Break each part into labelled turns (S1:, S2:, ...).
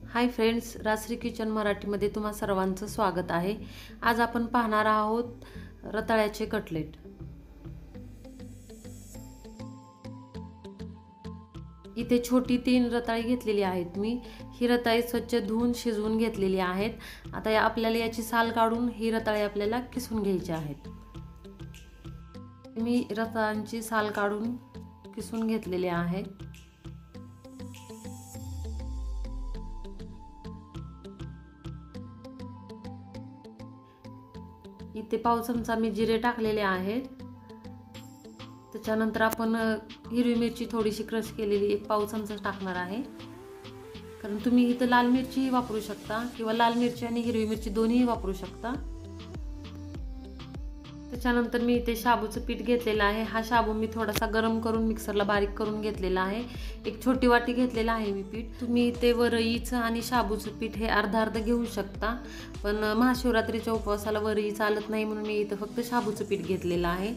S1: Hi friends, Rajshri kitchen मराठीमध्ये तुम्हा सर्वांचं स्वागत आहे। आज आपण पाहणार आहोत रताळ्याचे कटलेट। इथे छोटी 3 रताळी घेतलेली आहेत मी। ही रताळी स्वच्छ धुवून शिजवून घेतलेली आहेत। आता आपल्याला याची साल काढून ही रताळी आपल्याला किसून घ्यायची आहेत। मी रताळ्यांची साल काढून किसून घेतलेली आहे। इथे पाव चमचा मी जिरे टाकलेले आहेत। त्याच्यानंतर आपण हिरवी मिरची थोडीशी क्रश केलेली एक पाव चमचा टाकणार आहे। कारण तुम्ही इथे लाल मिरची वापरू शकता किंवा लाल मिरची आणि हिरवी मिरची दोन्ही वापरू शकता। त्याच्यानंतर मी इथे शाबूचं पीठ घेतलेलं आहे। हा शाबू मी थोडासा गरम करून मिक्सरला बारीक करून घेतलेला आहे। एक छोटी वाटी घेतलेला आहे मी पीठ। तुम्ही इथे वरईचं आणि शाबूचं पीठ हे अर्धा घेऊ शकता, पण महाशिवरात्रीच्या उपवासाला वरई चालत नाही म्हणून मी इथे फक्त शाबूचं पीठ घेतलेलं आहे।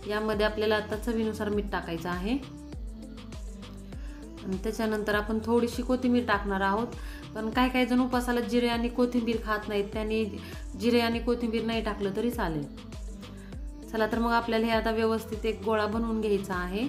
S1: यामध्ये आपल्याला आता चवीनुसार मीठ टाकायचं आहे आणि त्याच्यानंतर आपण थोडीशी कोथिंबीर टाकणार आहोत। पण काही जण उपवासाला जिरे आणि कोथिंबीर खात नाहीत, त्यांनी जिरे आणि कोथिंबीर नाही टाकलं तरी चालेल। चला तर मग आपल्याला हे आता व्यवस्थित एक गोळा बनवून घ्यायचा आहे।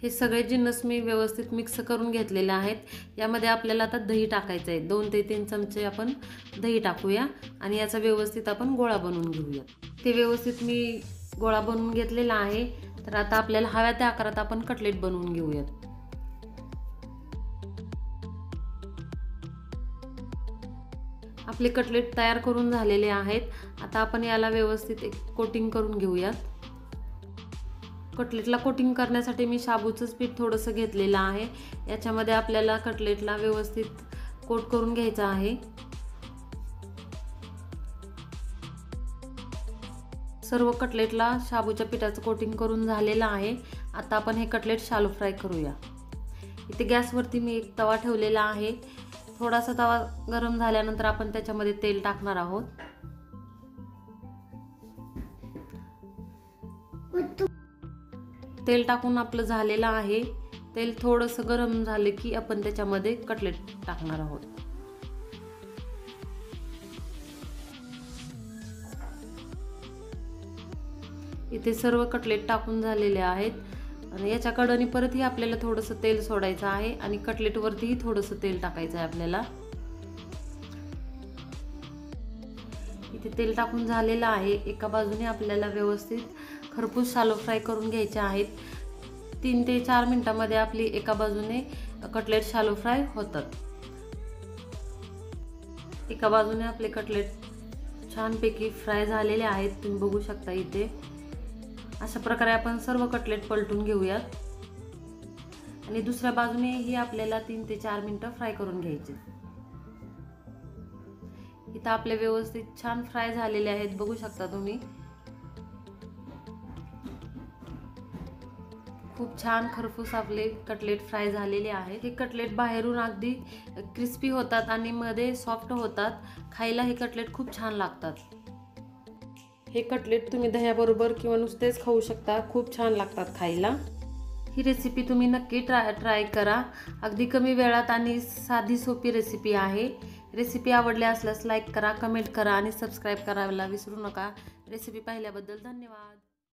S1: हे सगळे जिन्नस मी व्यवस्थित मिक्स करून घेतलेले आहेत। यामध्ये आपल्याला आता दही टाकायचं आहे। 2 ते 3 चमचे आपण दही टाकूया आणि याचा व्यवस्थित आपण गोळा बनवून घेऊया। ते व्यवस्थित मी गोळा बनवून घेतलेला आहे। तर आता आपल्याला हव्या त्या आकारात आपण कटलेट बनवून घेऊयात। आपले कटलेट तयार करून झालेले आहेत। आता आपण याला व्यवस्थित एक कोटिंग करून घेऊयात। कटलेटला कोटिंग करण्यासाठी मी शाबूचंच पीठ थोडंसं घेतलेलं आहे। याच्यामध्ये आपल्याला कटलेटला व्यवस्थित कोट करून घ्यायचं आहे। सर्व कटलेटला शाबूच्या पिठाचं कोटिंग करून झालेलं आहे। आता आपण हे कटलेट शॅलो फ्राय करूया। इथे गॅसवरती मी एक तवा ठेवलेला आहे। थोडासा तवा गरम झाल्यानंतर आपण त्याच्यामध्ये तेल टाकणार आहोत। तेल टाकून आपलं झालेलं आहे। तेल थोडंसं गरम झाले की आपण त्याच्यामध्ये कटलेट टाकणार आहोत। इथे सर्व कटलेट टाकून झालेले आहेत आणि याच्या कडेने परतही आपल्याला थोडंसं तेल सोडायचं आहे आणि कटलेटवरतीही थोडंसं तेल टाकायचं आहे आपल्याला। इथे तेल टाकून झालेलं आहे। एका बाजूने आपल्याला व्यवस्थित खरपूस शॅलो फ्राय करून घ्यायचे आहेत। 3 ते 4 मिनिटांमध्ये आपली एका बाजूने कटलेट शॅलो फ्राय होतात। एका बाजूने आपले कटलेट छानपैकी फ्राय झालेले आहेत, तुम्ही बघू शकता इथे। अशा प्रकारे आपण सर्व कटलेट पलटून घेऊयात आणि दुसऱ्या बाजूने ही आपल्याला 3 ते 4 मिनिटं फ्राय करून घ्यायचे। इथे आपले व्यवस्थित छान फ्राय झालेले आहेत, बघू शकता तुम्ही। खूप छान खरपूस आपले कटलेट फ्राय झालेले आहेत। हे कटलेट बाहेरून अगदी क्रिस्पी होतात आणि मध्ये सॉफ्ट होतात। खायला हे कटलेट खूप छान लागतात। हे कटलेट तुम्ही दह्याबरोबर किंवा नुसतेच खाऊ शकता, खूप छान लागतात खायला। ही रेसिपी तुम्ही नक्की ट्राय करा। अगदी कमी वेळात आणि साधी सोपी रेसिपी आहे। रेसिपी आवडली असल्यास लाईक करा, कमेंट करा आणि सबस्क्राईब करायला विसरू नका। रेसिपी पाहिल्याबद्दल धन्यवाद।